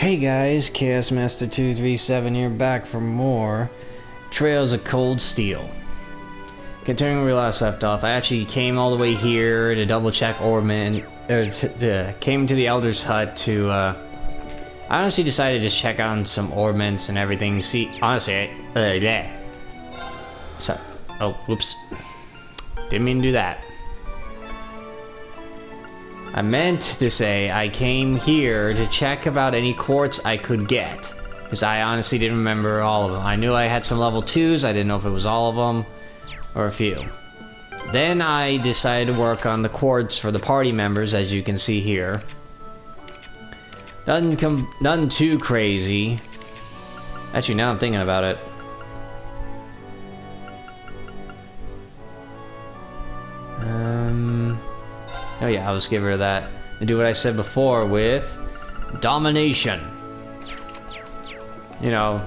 Hey guys, Chaos Master 237 here, back for more Trails of Cold Steel. Continuing where we last left off, I actually came all the way here to double check Orman, came to the Elder's Hut to, I honestly decided to just check out some ornaments and everything. See, honestly, so, oh, whoops, didn't mean to do that. I meant to say I came here to check about any quartz I could get, because I honestly didn't remember all of them. I knew I had some level 2s, I didn't know if it was all of them, or a few. Then I decided to work on the quartz for the party members, as you can see here. Nothing too crazy. Actually, now I'm thinking about it. Oh yeah, I'll just get rid of that and do what I said before with domination. You know,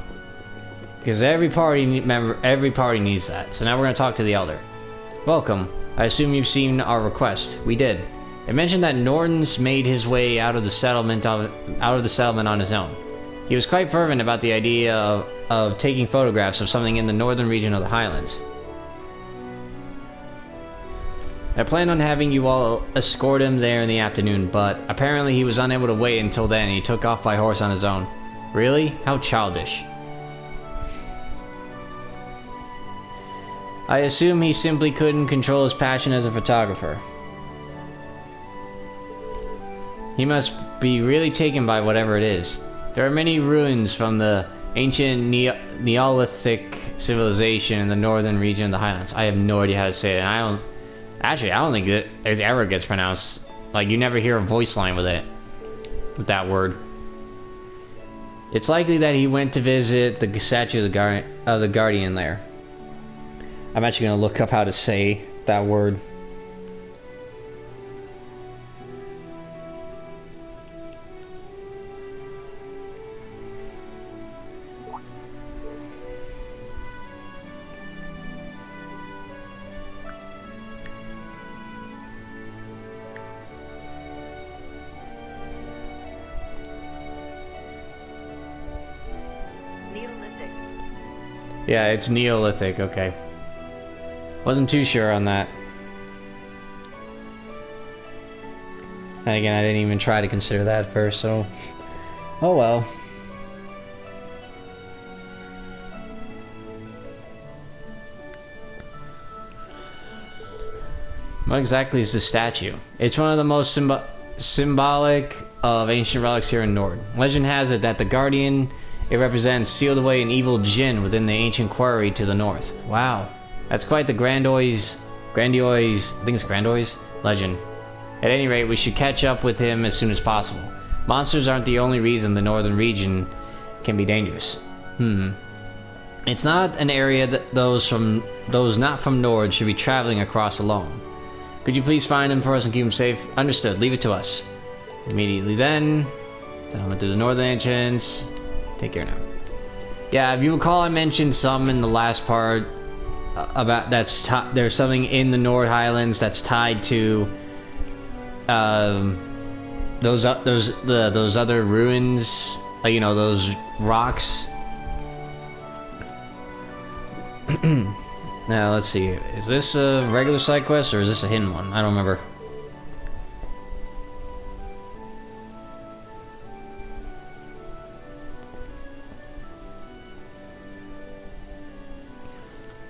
because every party needs that. So now we're gonna talk to the Elder. Welcome. I assume you've seen our request. We did. It mentioned that Norton's made his way out of the settlement on his own. He was quite fervent about the idea of taking photographs of something in the northern region of the Highlands. I planned on having you all escort him there in the afternoon, but apparently he was unable to wait until then and he took off by horse on his own. Really? How childish. I assume he simply couldn't control his passion as a photographer. He must be really taken by whatever it is. There are many ruins from the ancient Neolithic civilization in the northern region of the Highlands. I have no idea how to say it, and I don't think it ever gets pronounced. Like, you never hear a voice line with it. With that word. It's likely that he went to visit the statue of the Guardian there. I'm actually going to look up how to say that word. Yeah, it's Neolithic, okay. Wasn't too sure on that. And again, I didn't even try to consider that at first, so... oh well. What exactly is this statue? It's one of the most symbolic of ancient relics here in Nord. Legend has it that the Guardian... it represents sealed away an evil djinn within the ancient quarry to the north. Wow. That's quite the grandiose legend. At any rate, we should catch up with him as soon as possible. Monsters aren't the only reason the northern region can be dangerous. It's not an area that those not from Nord should be traveling across alone. Could you please find them for us and keep them safe? Understood. Leave it to us. Immediately then I went through the northern entrance. Take care now. Yeah, if you recall, I mentioned some in the last part about there's something in the Nord Highlands that's tied to those other ruins, you know, those rocks. Now let's see. Is this a regular side quest or is this a hidden one? I don't remember.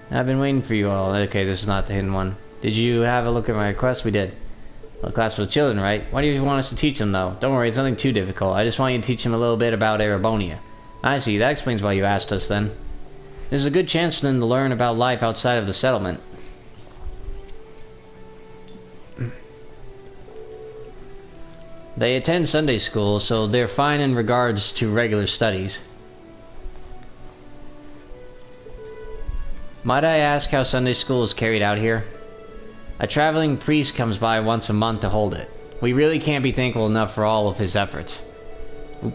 I've been waiting for you all. Okay, this is not the hidden one. Did you have a look at my request? We did. A class for the children, right? Why do you want us to teach them, though? Don't worry, it's nothing too difficult. I just want you to teach them a little bit about Erebonia. I see, that explains why you asked us, then. This is a good chance for them to learn about life outside of the settlement. They attend Sunday school, so they're fine in regards to regular studies. Might I ask how Sunday school is carried out here? A traveling priest comes by once a month to hold it. We really can't be thankful enough for all of his efforts. When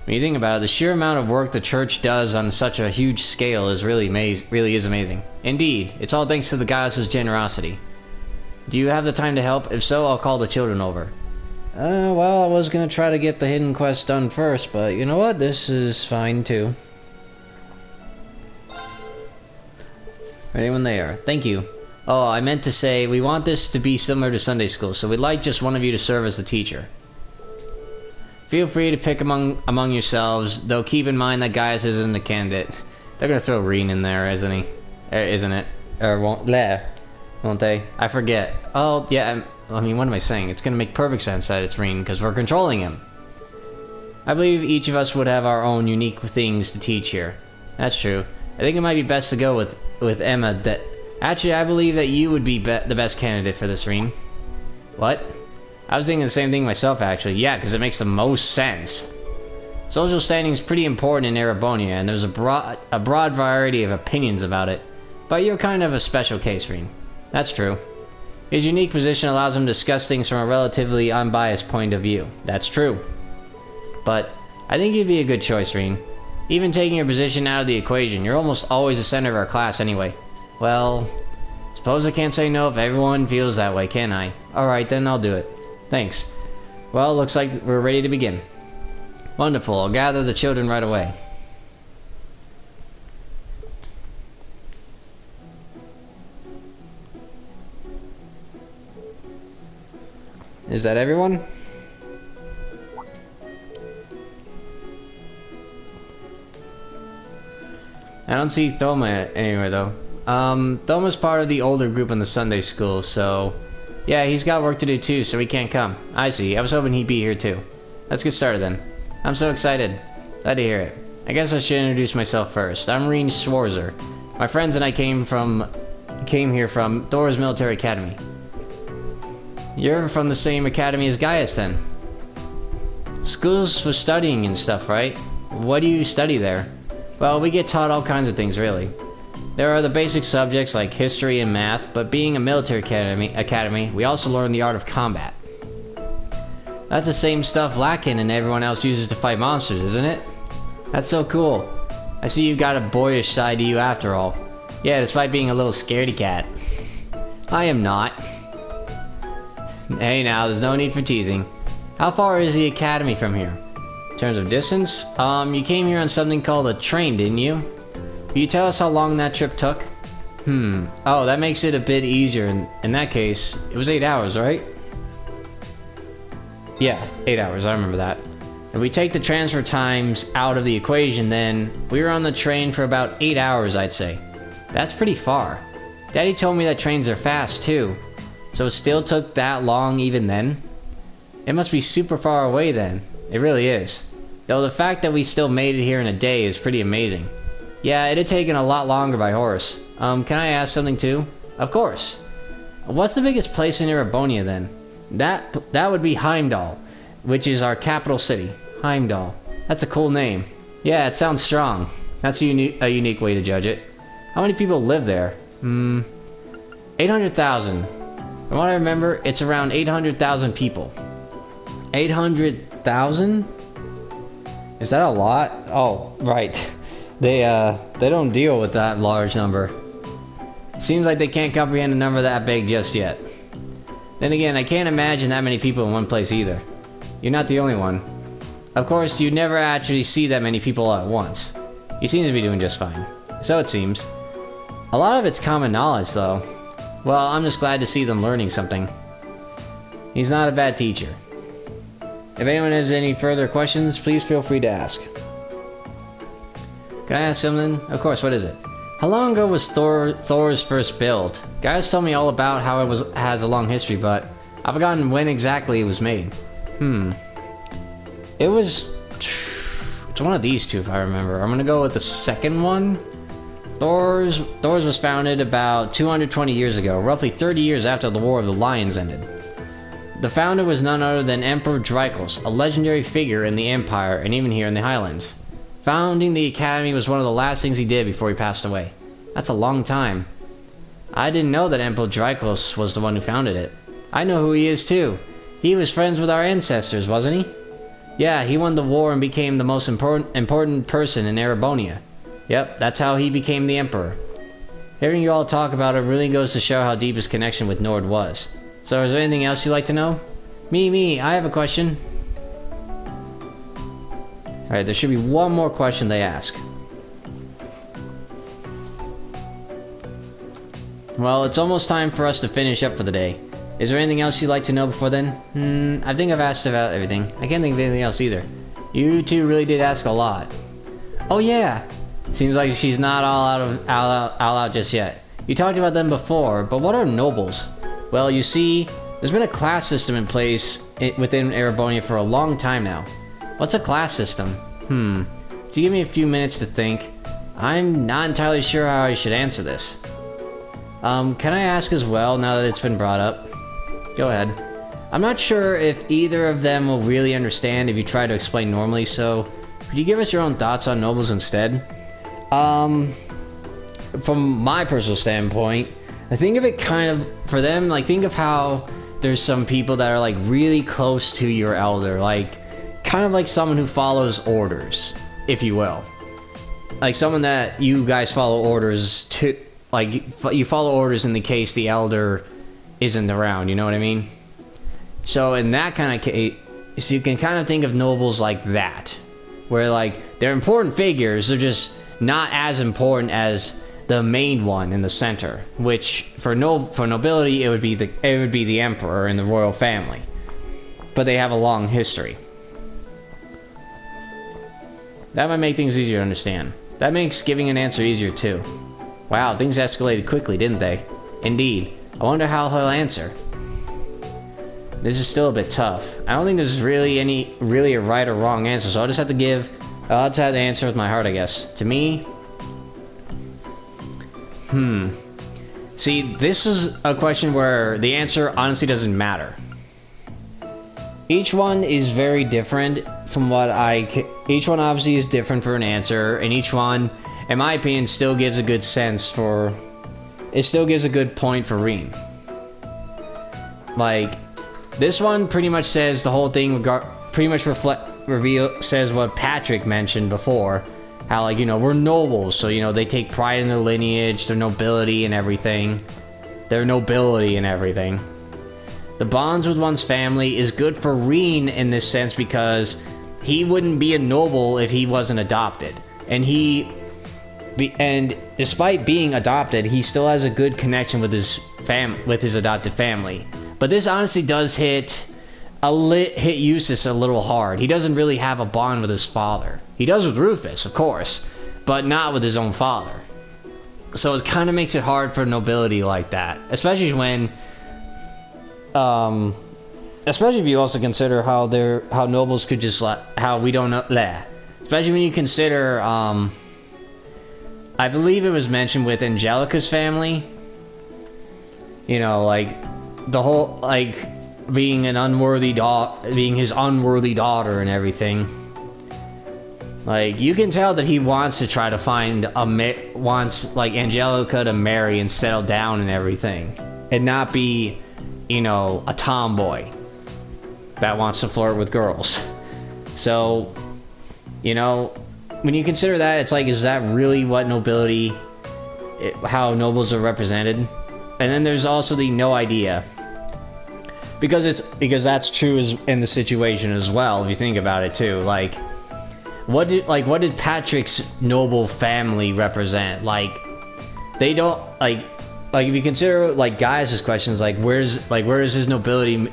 you think about it, the sheer amount of work the church does on such a huge scale is really amazing. Indeed, it's all thanks to the goddess's generosity. Do you have the time to help? If so, I'll call the children over. Well, I was gonna try to get the hidden quest done first, but you know what? This is fine too. Anyone there? Thank you. Oh, I meant to say, we want this to be similar to Sunday school, so we'd like just one of you to serve as the teacher. Feel free to pick among yourselves, though keep in mind that Gaius isn't a candidate. They're gonna throw Rean in there, isn't he? Isn't it? Or won't they? I forget. Oh, yeah, I mean, what am I saying? It's gonna make perfect sense that it's Rean, because we're controlling him. I believe each of us would have our own unique things to teach here. That's true. I think it might be best to go with Emma. Actually, I believe that you would be the best candidate for this, Rean. What? I was thinking the same thing myself, actually. Yeah, because it makes the most sense. Social standing is pretty important in Erebonia, and there's a broad variety of opinions about it. But you're kind of a special case, Rean. That's true. His unique position allows him to discuss things from a relatively unbiased point of view. That's true. But I think you'd be a good choice, Rean. Even taking your position out of the equation, you're almost always the center of our class anyway. Well, suppose I can't say no if everyone feels that way, can I? Alright, then I'll do it. Thanks. Well, looks like we're ready to begin. Wonderful, I'll gather the children right away. Is that everyone? I don't see Thoma anywhere though. Thoma's part of the older group in the Sunday school, so... Yeah, he's got work to do too, so he can't come. I see. I was hoping he'd be here too. Let's get started then. I'm so excited. Glad to hear it. I guess I should introduce myself first. I'm Rean Schwarzer. My friends and I came here from Thors Military Academy. You're from the same academy as Gaius then? Schools for studying and stuff, right? What do you study there? Well, we get taught all kinds of things, really. There are the basic subjects like history and math, but being a military academy, we also learn the art of combat. That's the same stuff Lakin and everyone else uses to fight monsters, isn't it? That's so cool. I see you've got a boyish side to you after all. Yeah, despite being a little scaredy cat. I am not. Hey now, there's no need for teasing. How far is the academy from here? In terms of distance? You came here on something called a train, didn't you? Can you tell us how long that trip took? Oh, that makes it a bit easier. In that case, it was 8 hours, right? Yeah, 8 hours, I remember that. If we take the transfer times out of the equation, then we were on the train for about 8 hours, I'd say. That's pretty far. Daddy told me that trains are fast, too. So it still took that long even then? It must be super far away then. It really is. Though the fact that we still made it here in a day is pretty amazing. Yeah, it had taken a lot longer by horse. Can I ask something too? Of course. What's the biggest place in Erebonia then? That would be Heimdall, which is our capital city. Heimdall. That's a cool name. Yeah, it sounds strong. That's a unique way to judge it. How many people live there? 800,000. From what I remember, it's around 800,000 people. 800,000? Is that a lot? Oh, right. They don't deal with that large number. It seems like they can't comprehend a number that big just yet. Then again, I can't imagine that many people in one place either. You're not the only one. Of course, you never actually see that many people at once. You seem to be doing just fine. So it seems. A lot of it's common knowledge, though. Well, I'm just glad to see them learning something. He's not a bad teacher. If anyone has any further questions, please feel free to ask. Can I ask something? Of course, what is it? How long ago was Thor's first build? Guys told me all about how it has a long history, but I've forgotten when exactly it was made. It's one of these two if I remember. I'm gonna go with the second one. Thors was founded about 220 years ago, roughly 30 years after the War of the Lions ended. The founder was none other than Emperor Drykos, a legendary figure in the Empire and even here in the Highlands. Founding the Academy was one of the last things he did before he passed away. That's a long time. I didn't know that Emperor Drykos was the one who founded it. I know who he is too. He was friends with our ancestors, wasn't he? Yeah, he won the war and became the most important person in Erebonia. Yep, that's how he became the Emperor. Hearing you all talk about him really goes to show how deep his connection with Nord was. So is there anything else you'd like to know? Me, I have a question. Alright, there should be one more question they ask. Well, it's almost time for us to finish up for the day. Is there anything else you'd like to know before then? I think I've asked about everything. I can't think of anything else either. You two really did ask a lot. Oh yeah! Seems like she's not all out just yet. You talked about them before, but what are nobles? Well, you see, there's been a class system in place within Erebonia for a long time now. What's a class system? Do you give me a few minutes to think? I'm not entirely sure how I should answer this. Can I ask as well, now that it's been brought up? Go ahead. I'm not sure if either of them will really understand if you try to explain normally, so could you give us your own thoughts on nobles instead? From my personal standpoint, I think of it kind of, for them, like, think of how there's some people that are, like, really close to your elder, like, kind of like someone who follows orders, if you will. Like, someone that you guys follow orders to, like, you follow orders in the case the elder isn't around, you know what I mean? So in that kind of case, so you can kind of think of nobles like that, where, like, they're important figures, they're just not as important as the main one in the center, which for nobility it would be the emperor and the royal family, but they have a long history. That might make things easier to understand. That makes giving an answer easier too. Wow, things escalated quickly, didn't they? Indeed. I wonder how he'll answer. This is still a bit tough. I don't think there's really a right or wrong answer, so I'll just have to answer with my heart, I guess. To me, see, this is a question where the answer honestly doesn't matter. Each one is very different from each one obviously is different for an answer, and each one, in my opinion, still gives a good point for Rean. Like, this one pretty much says the whole thing, says what Patrick mentioned before. How, like, you know, we're nobles, so, you know, they take pride in their lineage, their nobility and everything. The bonds with one's family is good for Rean in this sense because he wouldn't be a noble if he wasn't adopted. And despite being adopted, he still has a good connection with his adopted family. But this honestly does hit Eustace a little hard. He doesn't really have a bond with his father. He does with Rufus, of course, but not with his own father. So it kind of makes it hard for nobility like that, especially when, especially if you also consider how nobles could just how we don't know. Especially when you consider, I believe it was mentioned with Angelica's family. You know, like the whole being his unworthy daughter and everything. Like, you can tell that he wants to try to wants Angelica to marry and settle down and everything, and not be, you know, a tomboy that wants to flirt with girls. So, you know, when you consider that, it's like, is that really what how nobles are represented? And then there's also the no idea. Because that's true in the situation as well, if you think about it too. Like, what did Patrick's noble family represent? Like, they don't like if you consider like Gaius' questions, like where does his nobility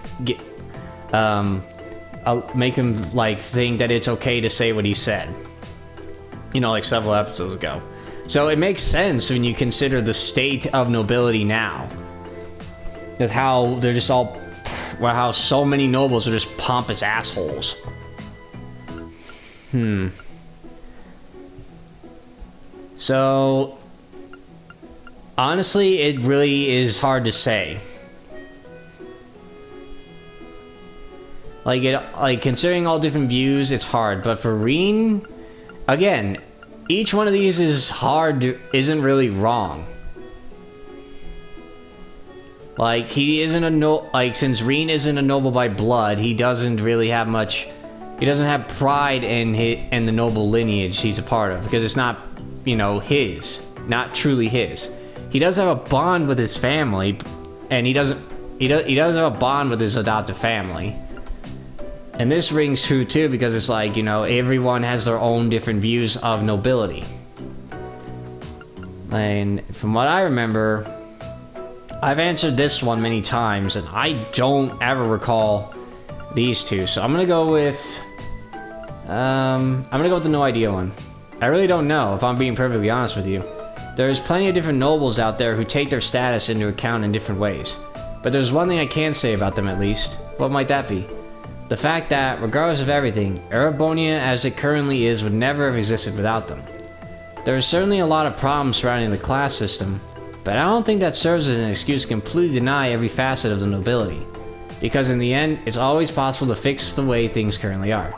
make him like think that it's okay to say what he said, you know, like several episodes ago. So it makes sense when you consider the state of nobility now, with how they're just all, well, how so many nobles are just pompous assholes. So, honestly, it really is hard to say. Like considering all different views, it's hard. But for Rean, again, each one of these isn't really wrong. Like, he isn't since Rean isn't a noble by blood, he doesn't really have much. He doesn't have pride in the noble lineage he's a part of, because it's not, you know, not truly his. He does have a bond with his family, and he doesn't. he does have a bond with his adoptive family. And this rings true too, because it's like, you know, everyone has their own different views of nobility. And from what I remember, I've answered this one many times, and I don't ever recall these two. So I'm gonna go with the no idea one. I really don't know, if I'm being perfectly honest with you. There's plenty of different nobles out there who take their status into account in different ways. But there's one thing I can say about them at least. What might that be? The fact that, regardless of everything, Erebonia as it currently is would never have existed without them. There are certainly a lot of problems surrounding the class system, but I don't think that serves as an excuse to completely deny every facet of the nobility. Because in the end, it's always possible to fix the way things currently are.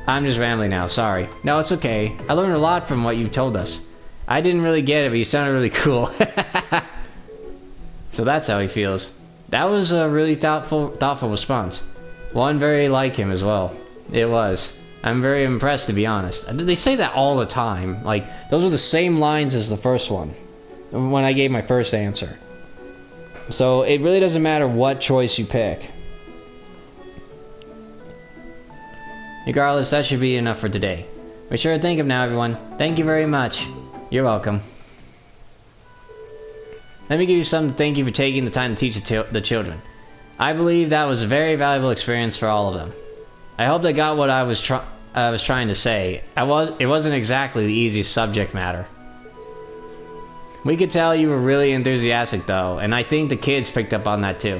I'm just rambling now, sorry. No, it's okay. I learned a lot from what you told us. I didn't really get it, but you sounded really cool. So that's how he feels. That was a really thoughtful response. One very like him as well. It was. I'm very impressed, to be honest. They say that all the time. Like, those are the same lines as the first one, when I gave my first answer. So it really doesn't matter what choice you pick. Regardless, that should be enough for today. Be sure to think of now, everyone. Thank you very much. You're welcome. Let me give you something to thank you for taking the time to teach the children. I believe that was a very valuable experience for all of them. I hope they got what I was trying to say. It wasn't exactly the easiest subject matter. We could tell you were really enthusiastic though, and I think the kids picked up on that too.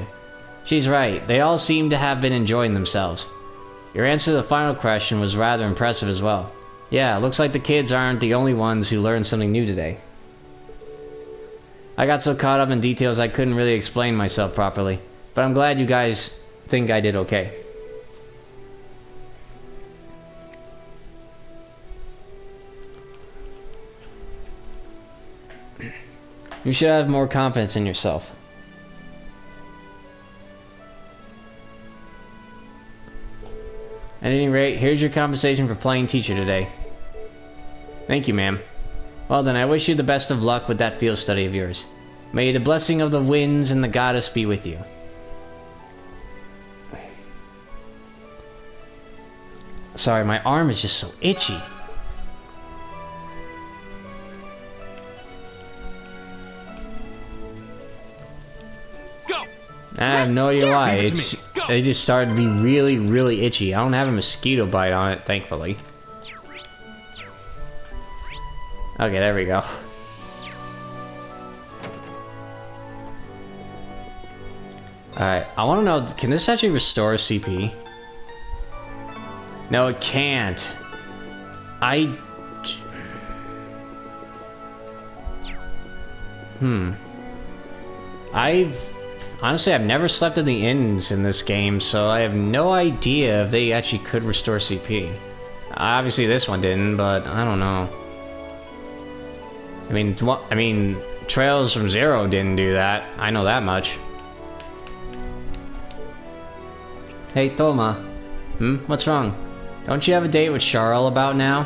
She's right, they all seem to have been enjoying themselves. Your answer to the final question was rather impressive as well. Yeah, looks like the kids aren't the only ones who learned something new today. I got so caught up in details I couldn't really explain myself properly, but I'm glad you guys think I did okay. You should have more confidence in yourself. At any rate, here's your compensation for playing teacher today. Thank you, ma'am. Well then, I wish you the best of luck with that field study of yours. May the blessing of the winds and the goddess be with you. Sorry, my arm is just so itchy. Go! I have no idea why. They just started to be really, really itchy. I don't have a mosquito bite on it, thankfully. Okay, there we go. Alright, I want to know, can this actually restore CP? No, it can't. Honestly, I've never slept in the inns in this game, so I have no idea if they actually could restore CP. Obviously this one didn't, but I don't know. I mean, Trails from Zero didn't do that. I know that much. Hey, Toma. What's wrong? Don't you have a date with Charles about now?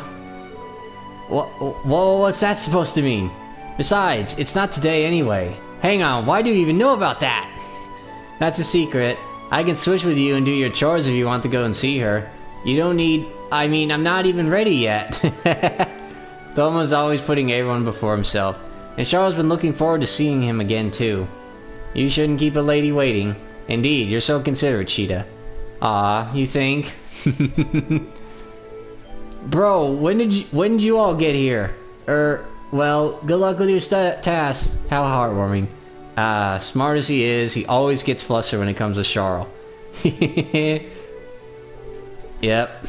What's that supposed to mean? Besides, it's not today anyway. Hang on, why do you even know about that? That's a secret. I can switch with you and do your chores if you want to go and see her. You don't need... I mean, I'm not even ready yet. Thoma's always putting everyone before himself. And Charles has been looking forward to seeing him again, too. You shouldn't keep a lady waiting. Indeed, you're so considerate, Cheetah. Aw, you think? Bro, when did you all get here? Well, good luck with your task. How heartwarming. Smart as he is, he always gets flustered when it comes to Charles. Yep.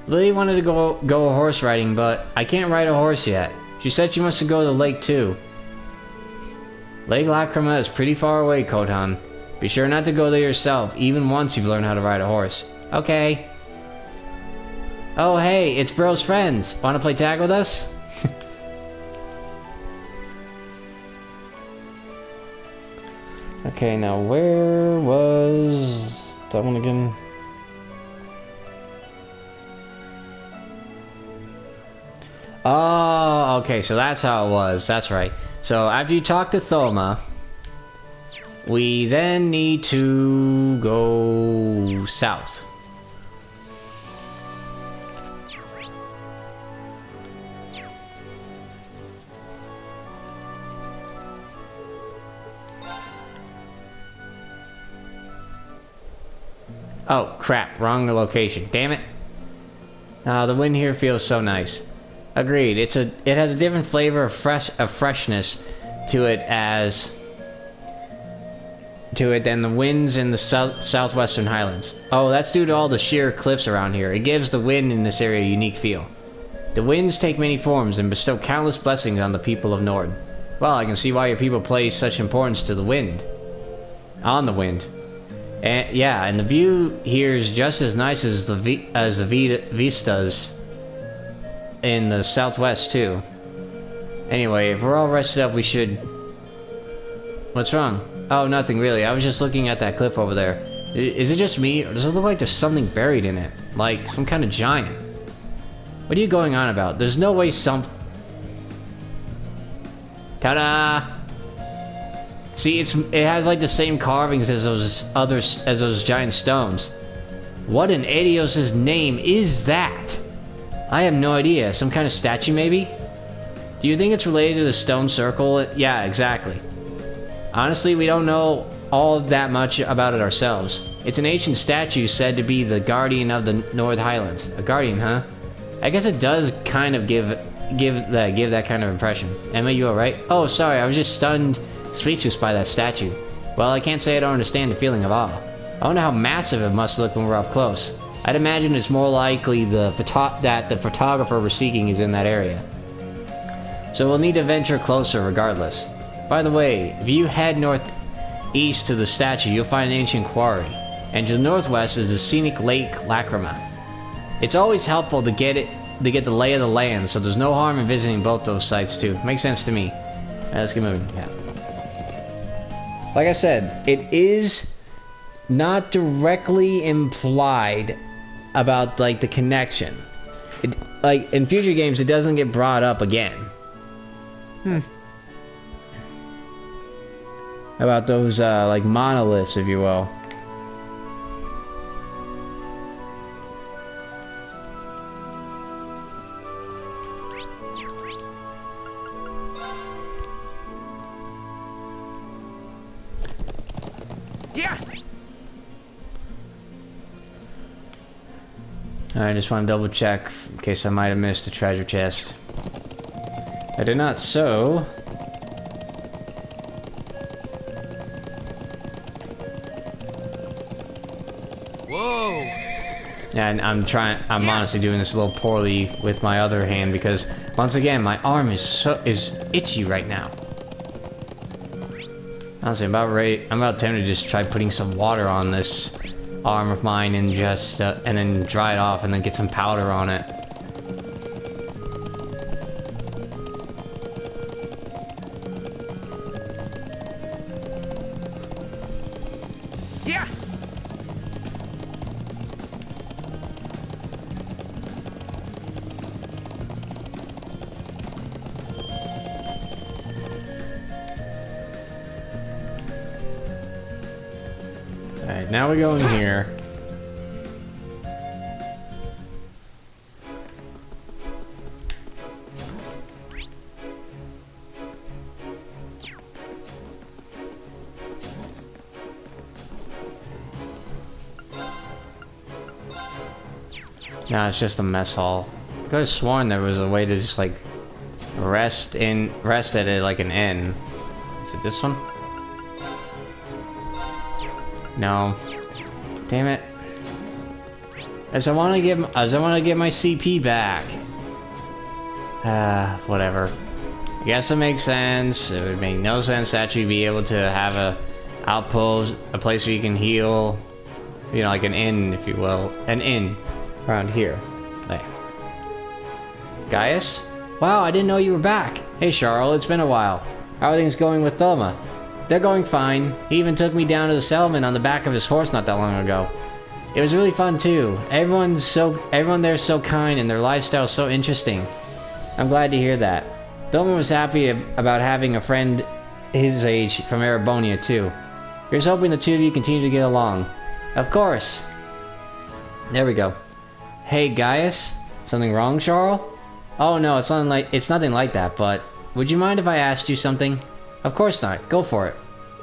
Lily wanted to go horse riding, but I can't ride a horse yet. She said she wants to go to the lake too. Lake Lacrima is pretty far away, Kotan. Be sure not to go there yourself, even once you've learned how to ride a horse. Okay. Oh hey, it's Bro's friends. Wanna play tag with us? Okay, now where was that one again? Oh, okay, so that's how it was. That's right. So after you talk to Thoma, we then need to go south. Oh, crap. Wrong location. Damn it. The wind here feels so nice. Agreed. It has a different flavor of freshness to it than the winds in the southwestern highlands. Oh, that's due to all the sheer cliffs around here. It gives the wind in this area a unique feel. The winds take many forms and bestow countless blessings on the people of Nord. Well, I can see why your people place such importance to the wind. On the wind. And yeah, and the view here is just as nice as the vistas in the southwest too. Anyway, if we're all rested up, we should... What's wrong? Oh, nothing really. I was just looking at that cliff over there. Is it just me, or does it look like there's something buried in it? Like some kind of giant? What are you going on about? There's no way Ta-da! See, it has like the same carvings as those giant stones. What in Adios' name is that? I have no idea. Some kind of statue, maybe? Do you think it's related to the stone circle? Yeah, exactly. Honestly, we don't know all that much about it ourselves. It's an ancient statue said to be the guardian of the North Highlands. A guardian, huh? I guess it does kind of give that kind of impression. Emma, you alright? Oh, sorry, I was just stunned, speechless by that statue. Well, I can't say I don't understand the feeling of awe. I wonder how massive it must look when we're up close. I'd imagine it's more likely that the photographer we're seeking is in that area. So we'll need to venture closer regardless. By the way, if you head northeast to the statue, you'll find an ancient quarry. And to the northwest is the scenic Lake Lacrima. It's always helpful to get the lay of the land, so there's no harm in visiting both those sites too. Makes sense to me. Alright, let's get moving. Yeah. Like I said, it is not directly implied about like the connection. Like in future games, it doesn't get brought up again. About those like monoliths, if you will. Yeah. I just want to double check in case I might have missed a treasure chest. I did not, so... Whoa. Yeah, and I'm honestly doing this a little poorly with my other hand because, once again, my arm is itchy right now. Honestly, I'm about tempted to just try putting some water on this arm of mine and just, and then dry it off and then get some powder on it. Yeah. Alright, now we go in here. No, it's just a mess hall. I could have sworn there was a way to just like rest at it like an inn. Is it this one? No. Damn it. As I want to get my CP back. Whatever. I guess it makes sense. It would make no sense to actually be able to have a outpost, a place where you can heal. You know, like an inn, if you will. An inn. Around here. There. Gaius? Wow, I didn't know you were back. Hey, Charles, it's been a while. How are things going with Thoma? They're going fine. He even took me down to the settlement on the back of his horse not that long ago. It was really fun, too. Everyone there's so kind and their lifestyle's so interesting. I'm glad to hear that. Thoma was happy about having a friend his age from Erebonia, too. Here's hoping the two of you continue to get along. Of course! There we go. Hey, Gaius? Something wrong, Charles? Oh no, it's nothing like that, but... Would you mind if I asked you something? Of course not. Go for it.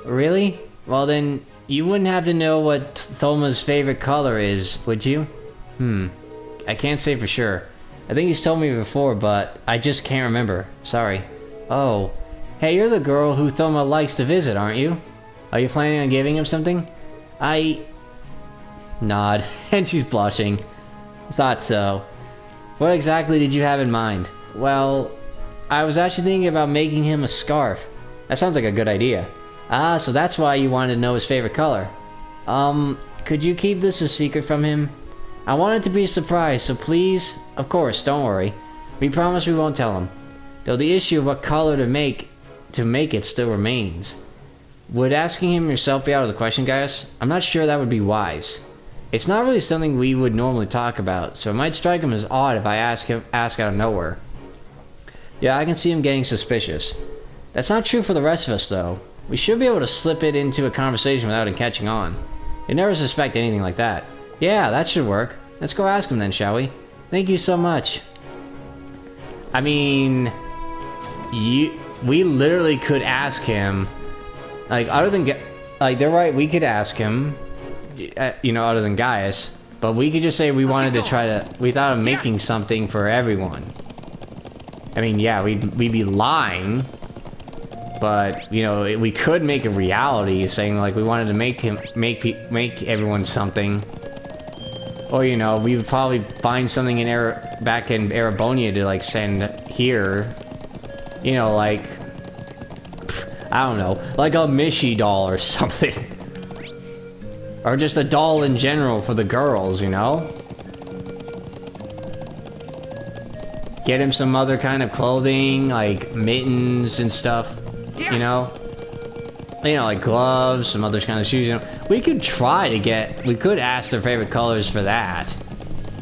Really? Well then, you wouldn't have to know what Thoma's favorite color is, would you? I can't say for sure. I think he's told me before, but I just can't remember. Sorry. Oh. Hey, you're the girl who Thoma likes to visit, aren't you? Are you planning on giving him something? I... Nod, and she's blushing. Thought so. What exactly did you have in mind? Well, I was actually thinking about making him a scarf. That sounds like a good idea. Ah, so that's why you wanted to know his favorite color. Could you keep this a secret from him? I want it to be a surprise, so please... Of course, don't worry. We promise we won't tell him. Though the issue of what color to make it still remains. Would asking him yourself be out of the question, guys? I'm not sure that would be wise. It's not really something we would normally talk about, so it might strike him as odd if I ask out of nowhere. Yeah, I can see him getting suspicious. That's not true for the rest of us, though. We should be able to slip it into a conversation without him catching on. He'd never suspect anything like that. Yeah, that should work. Let's go ask him then, shall we? Thank you so much. I mean... We literally could ask him... Like, other than... Like, they're right, we could ask him... you know, other than Gaius. But we could just say we wanted to try to... We thought of making something for everyone. I mean, yeah, we'd be lying... But, you know, we could make a reality, saying, like, we wanted to make everyone something. Or, you know, we would probably find something back in Erebonia to, like, send here. You know, like... I don't know. Like a Mishi doll or something. Or just a doll in general for the girls, you know? Get him some other kind of clothing, like mittens and stuff. You know, like gloves, some other kind of shoes. You know, we could we could ask their favorite colors for that.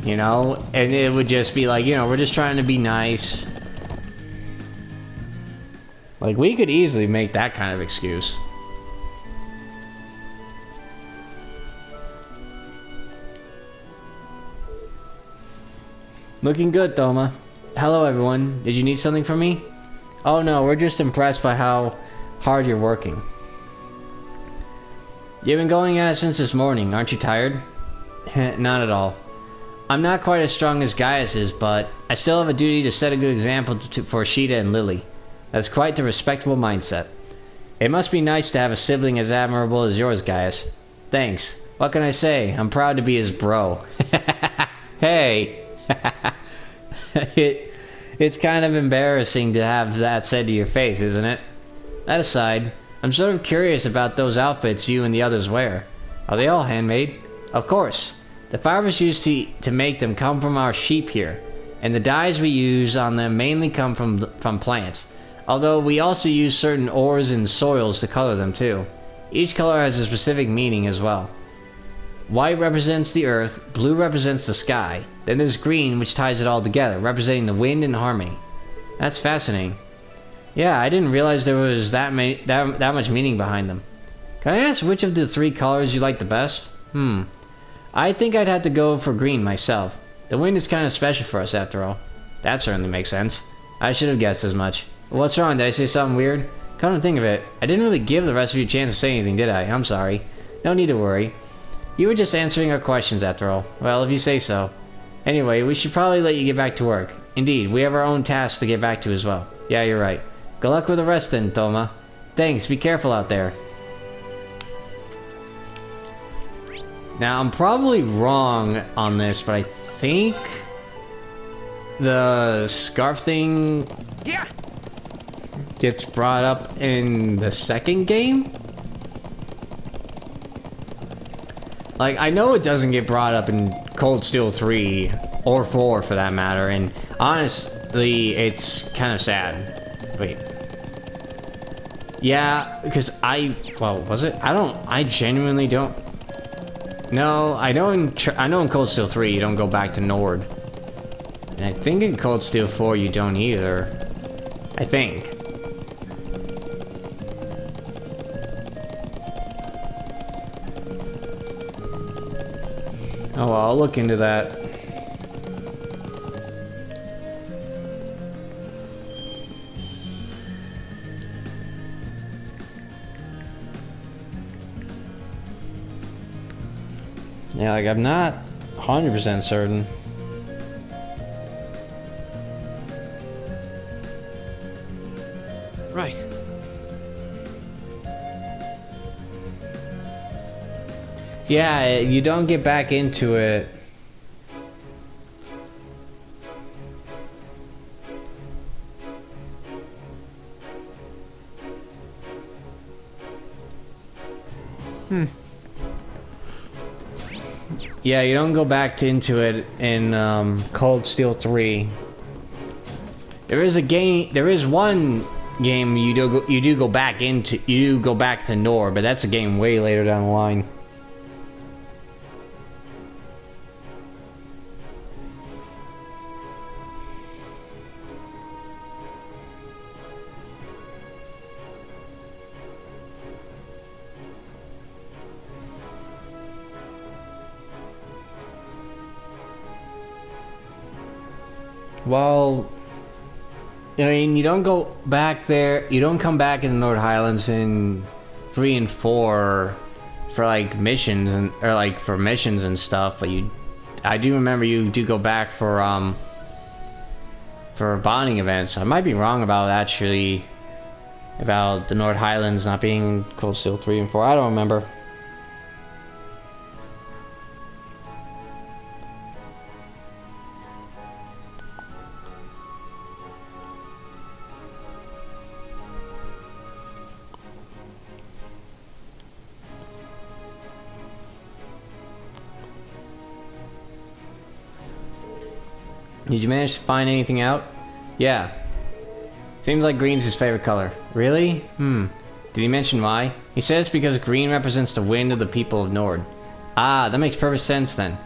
You know, and it would just be like, you know, we're just trying to be nice. Like, we could easily make that kind of excuse. Looking good, Thoma. Hello, everyone. Did you need something from me? Oh no, we're just impressed by how hard you're working. You've been going at it since this morning, aren't you tired? Not at all. I'm not quite as strong as Gaius is, but I still have a duty to set a good example for Sheeta and Lily. That's quite the respectable mindset. It must be nice to have a sibling as admirable as yours, Gaius. Thanks. What can I say? I'm proud to be his bro. Hey! It's kind of embarrassing to have that said to your face, isn't it? That aside, I'm sort of curious about those outfits you and the others wear. Are they all handmade? Of course. The fibers used to make them come from our sheep here, and the dyes we use on them mainly come from plants, although we also use certain ores and soils to color them too. Each color has a specific meaning as well. White represents the earth, blue represents the sky, then there's green, which ties it all together, representing the wind and harmony. That's fascinating. Yeah, I didn't realize there was that much meaning behind them. Can I ask which of the three colors you like the best? I think I'd have to go for green myself. The wind is kind of special for us after all. That certainly makes sense. I should have guessed as much. What's wrong? Did I say something weird? Come to think of it, I didn't really give the rest of you a chance to say anything, did I? I'm sorry. No need to worry. You were just answering our questions after all. Well, if you say so. Anyway, we should probably let you get back to work. Indeed, we have our own tasks to get back to as well. Yeah, you're right. Good luck with the rest then, Thoma. Thanks, be careful out there. Now, I'm probably wrong on this, but I think the scarf thing gets brought up in the second game? Like, I know it doesn't get brought up in Cold Steel 3, or 4 for that matter, and honestly, it's kind of sad. Wait. Yeah, because well, was it? I genuinely don't... No, I know in Cold Steel 3 you don't go back to Nord. And I think in Cold Steel 4 you don't either. I think. Oh well, I'll look into that. Yeah, like I'm not 100% certain. Right. Yeah, you don't get back into it. Yeah, you don't go back into it in Cold Steel 3. There is a game. There is one game you do go back into. You do go back to Nor, but that's a game way later down the line. Well, I mean, you don't go back there. You don't come back in the North Highlands in 3 and 4 for like missions for missions and stuff. But I do remember you do go back for bonding events. I might be wrong about actually about the North Highlands not being Cold Steel 3 and 4. I don't remember. Did you manage to find anything out? Yeah. Seems like green's his favorite color. Really? Did he mention why? He said it's because green represents the wind of the people of Nord. Ah, that makes perfect sense then.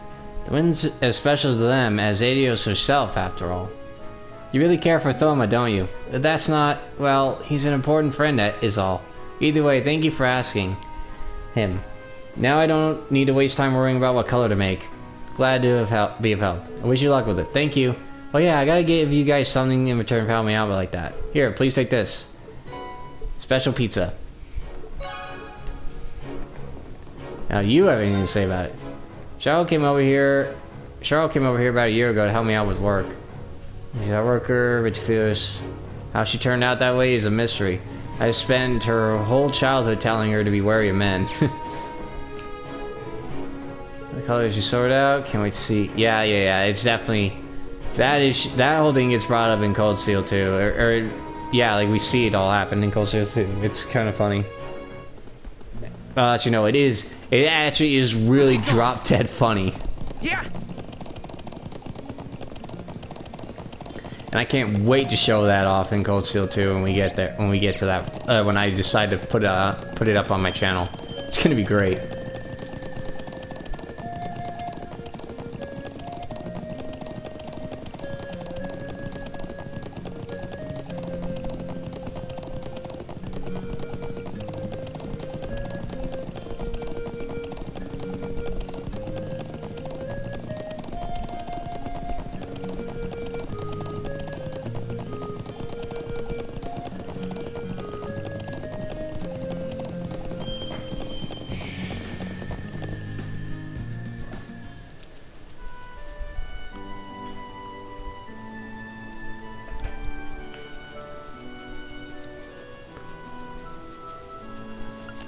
The wind's as special to them as Adios herself, after all. You really care for Thoma, don't you? That's not... well, he's an important friend, that is all. Either way, thank you for asking him. Now I don't need to waste time worrying about what color to make. Glad to be of help. I wish you luck with it. Thank you. Oh yeah, I gotta give you guys something in return for helping me out like that. Here, please take this. Special pizza. Now you have anything to say about it. Cheryl came over here about a year ago to help me out with work. She's a worker, but feels how she turned out that way is a mystery. I spent her whole childhood telling her to be wary of men. The colors you sort out, can't wait to see. Yeah, it's definitely that whole thing gets brought up in Cold Steel 2, or yeah, like we see it all happen in Cold Steel 2. It's kind of funny. Well, actually, no, it actually is really drop dead funny. Yeah. And I can't wait to show that off in Cold Steel 2 when we get there. When we get to that, when I decide to put it up on my channel, it's gonna be great.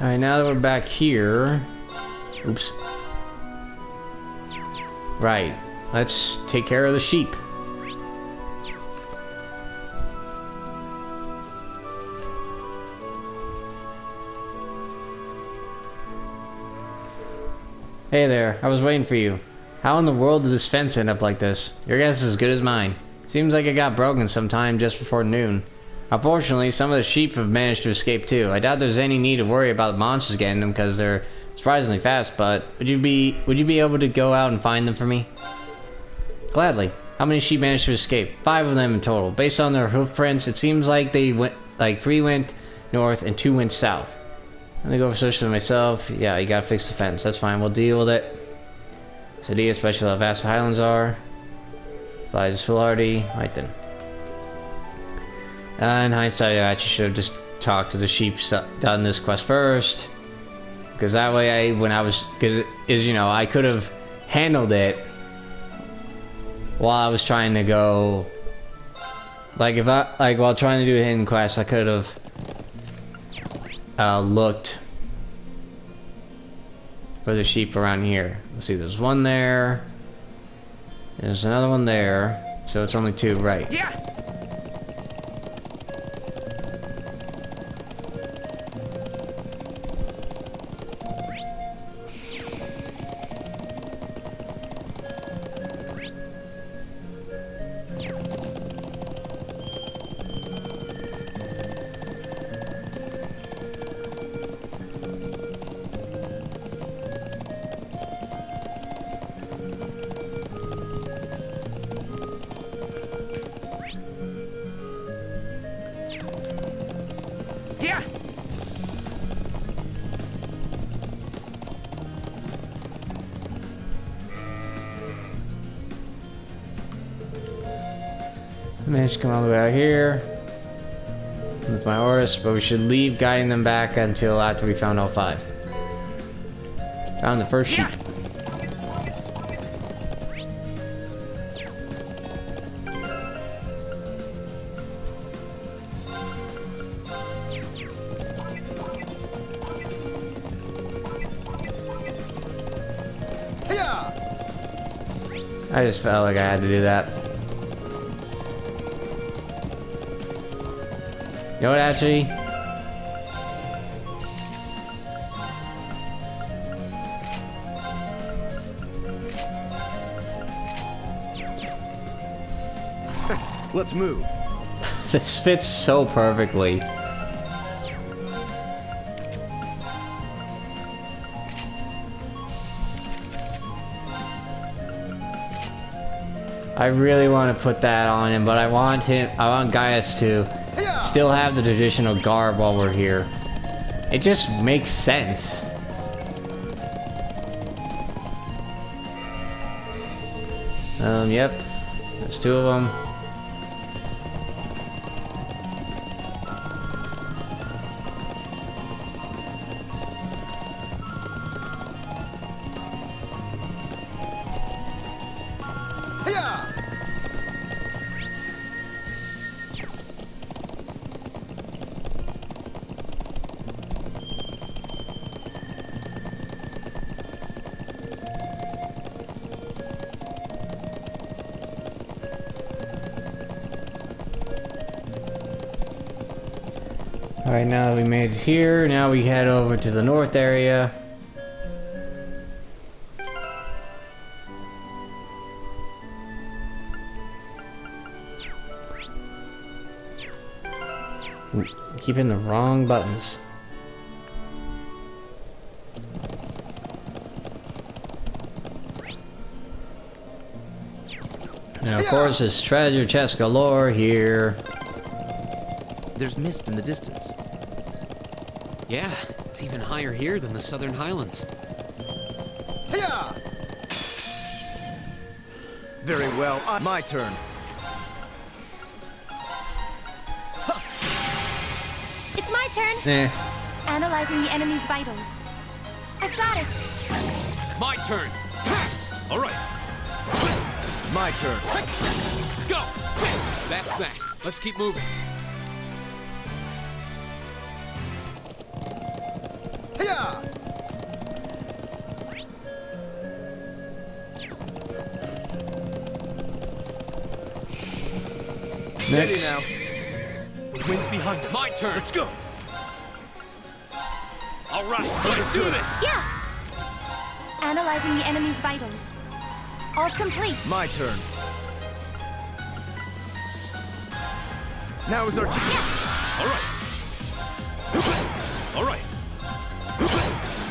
Alright, now that we're back here... Oops. Right. Let's take care of the sheep. Hey there, I was waiting for you. How in the world did this fence end up like this? Your guess is as good as mine. Seems like it got broken sometime just before noon. Unfortunately, some of the sheep have managed to escape too. I doubt there's any need to worry about the monsters getting them because they're surprisingly fast, but would you be able to go out and find them for me? Gladly. How many sheep managed to escape? 5 of them in total. Based on their hoof prints, it seems like they went, like 3 went north and 2 went south. I'm gonna go for search for myself. Yeah, you gotta fix the fence. That's fine. We'll deal with it. City, especially how vast the highlands are. Flies Filardi. Right then. In hindsight, I actually should have just talked to the sheep, done this quest first. Because that way, I could have handled it while I was trying to go. Like, while trying to do a hidden quest, I could have looked for the sheep around here. Let's see, there's one there. There's another one there. So it's only 2, right? Yeah. Yeah. I managed to come all the way out here with my Horus, but we should leave guiding them back until after we found all 5. Found the first sheep. I just felt like I had to do that. You know what, actually? Let's move. This fits so perfectly. I really want to put that on him, but I want Gaius to still have the traditional garb while we're here. It just makes sense. Yep. There's 2 of them. Alright, now that we made it here, now we head over to the north area. Keep hitting the wrong buttons. Now, of course, there's treasure chest galore here. There's mist in the distance. Yeah, it's even higher here than the Southern Highlands. Very well, my turn. It's my turn. Analyzing the enemy's vitals. I've got it. My turn. All right. My turn. Go. That's that. Let's keep moving. Steady now. The wind's behind us. My turn. Let's go. All right, let's do this. Yeah. Analyzing the enemy's vitals. All complete. My turn. Now is our chance. All right. All right.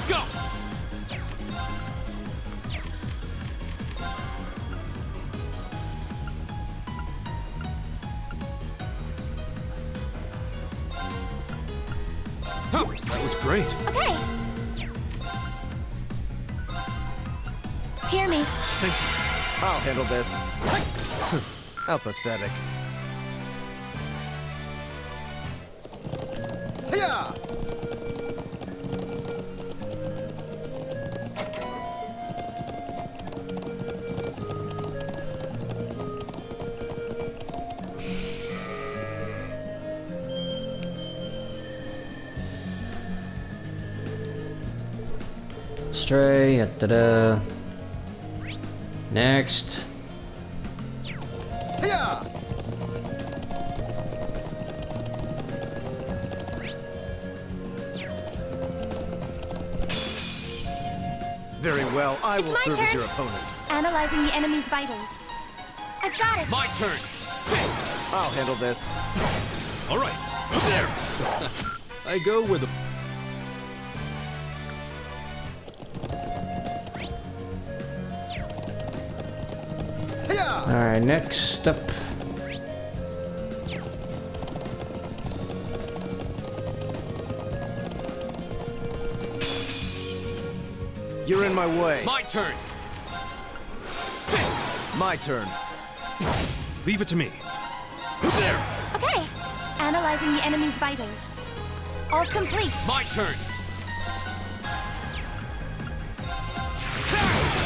Go. Great. Okay. Hear me. Thank you. I'll handle this. How pathetic. Hiya! Stray, da-da. Next. Hiya! Very well, I It's will my serve as turn. your opponent. Analyzing the enemy's vitals. I've got it. My turn. I'll handle this. All right, move there. I go where the... Hiya! Alright, next up. You're in my way. My turn. My turn. Leave it to me. Move there. Okay. Analyzing the enemy's vitals. All complete. My turn.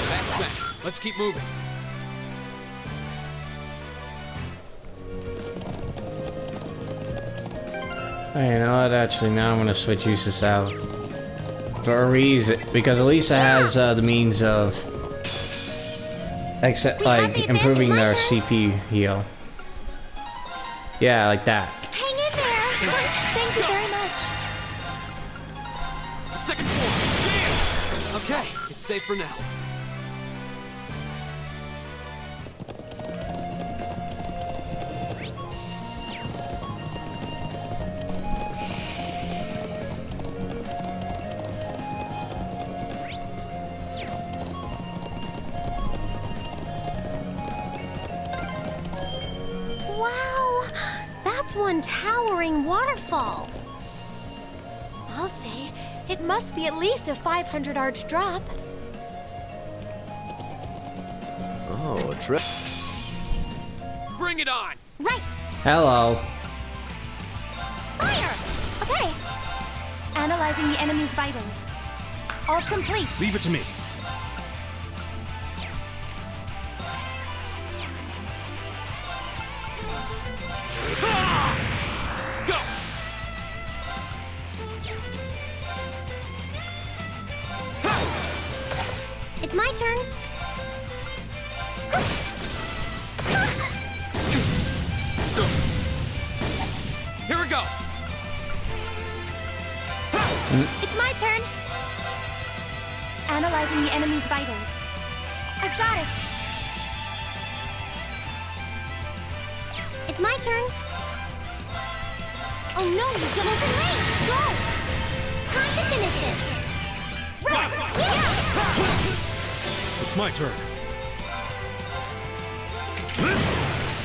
That's that. Let's keep moving. Hey, you know what? Actually, now I'm gonna switch uses out for a reason, because Elisa has the means of like improving their CP heal. Yeah, like that. Hang in there. Thank you very much. Second floor. Damn. Okay, it's safe for now. Wow. That's one towering waterfall. I'll say, it must be at least a 500 arch drop. Oh, a trip. Bring it on. Right. Hello. Fire. Okay. Analyzing the enemy's vitals. All complete. Leave it to me. Go. It's my turn. Here we go. It's my turn. Analyzing the enemy's vitals. I've got it. It's my turn. Oh no, you doubled in range. Go. Time to finish this. Right. Yeah. It's my turn.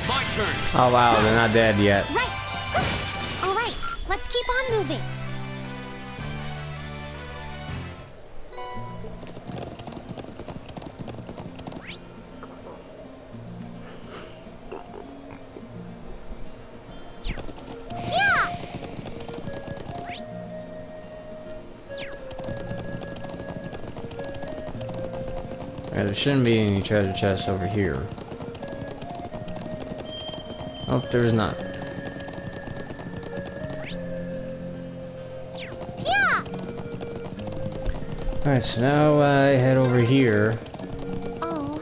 My turn. Oh wow, they're not dead yet. Right. All right. Let's keep on moving. Alright, there shouldn't be any treasure chests over here. Oh, there's not. Yeah. Alright, so now I head over here. Oh,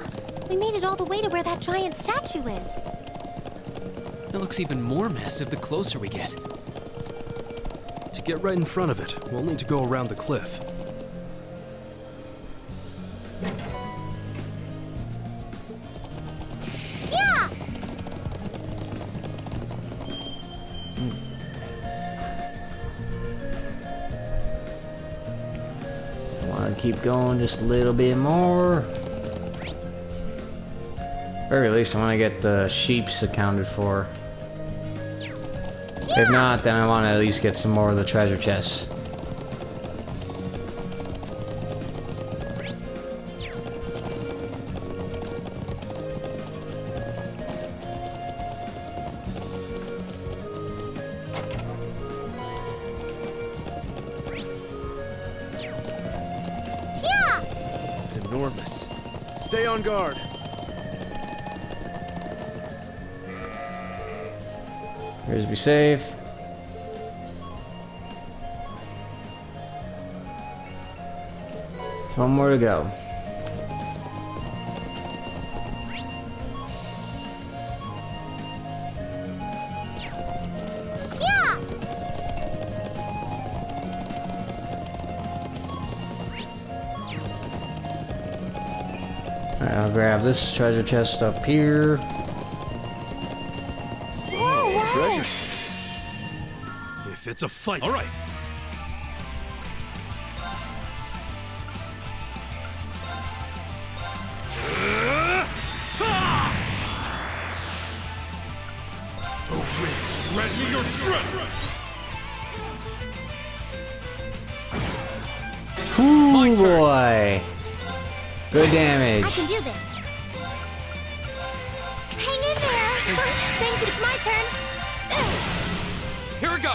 we made it all the way to where that giant statue is. It looks even more massive the closer we get. To get right in front of it, we'll need to go around the cliff. Yeah. I want to keep going just a little bit more. Or at least I want to get the sheeps accounted for. If not, then I want to at least get some more of the treasure chests. It's enormous. Stay on guard. Here's be safe. There's one more to go. Yeah! Alright, I'll grab this treasure chest up here. Whoa, wow. Treasure. If it's a fight. All right. Grant me your strength! Ooh, boy. Good I damage. can do this. Hang in there. Thank you. It's my turn. Here we go!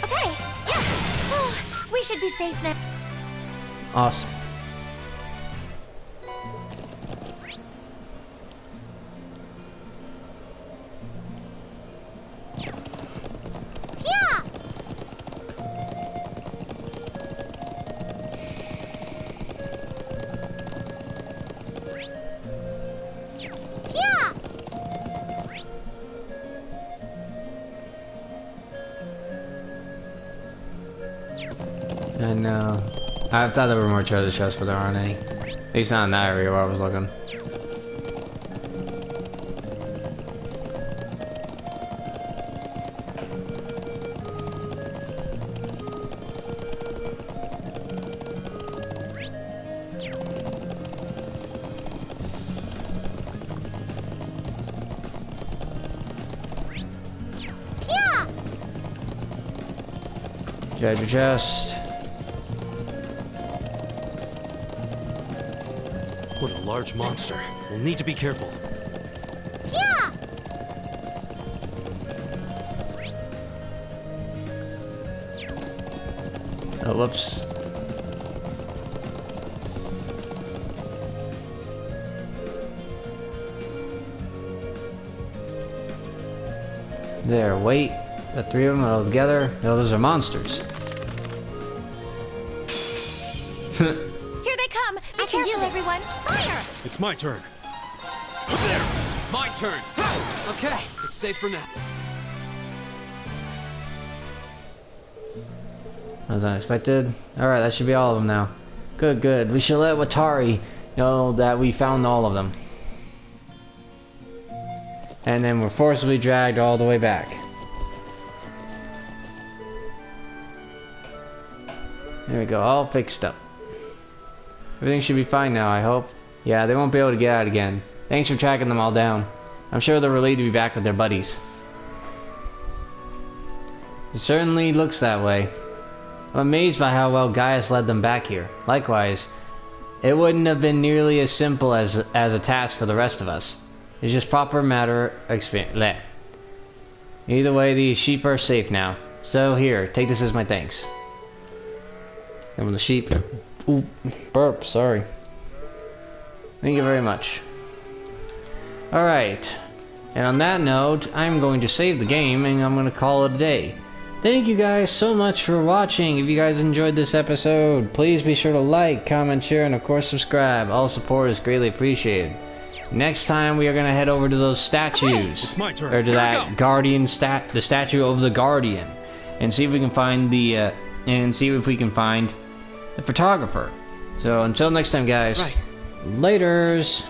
Okay. Yeah. Oh, we should be safe now. Awesome. Yeah. Yeah. And I thought there were more treasure chests, but there aren't any. At least not in that area where I was looking. Yeah. Treasure chest. What a large monster. We'll need to be careful. Yeah. Oh, whoops. There, wait. The three of them are all together. No, those are monsters. Here they come. Be careful, everyone. Fire. It's my turn. There! My turn! Okay, it's safe for now. That was unexpected. Alright, that should be all of them now. Good, good. We should let Watari know that we found all of them. And then we're forcibly dragged all the way back. There we go, all fixed up. Everything should be fine now, I hope. Yeah, they won't be able to get out again. Thanks for tracking them all down. I'm sure they're relieved to be back with their buddies. It certainly looks that way. I'm amazed by how well Gaius led them back here. Likewise, it wouldn't have been nearly as simple as a task for the rest of us. It's just proper matter of experience. Either way, these sheep are safe now. So here, take this as my thanks. And the sheep. Ooh, burp, sorry. Thank you very much. Alright. And on that note, I'm going to save the game and I'm going to call it a day. Thank you guys so much for watching. If you guys enjoyed this episode, please be sure to like, comment, share, and of course subscribe. All support is greatly appreciated. Next time we are going to head over to those statues. It's my turn. Or to Here we that go. guardian the statue of the guardian. And see if we can find the photographer. So until next time guys. Right. Laters.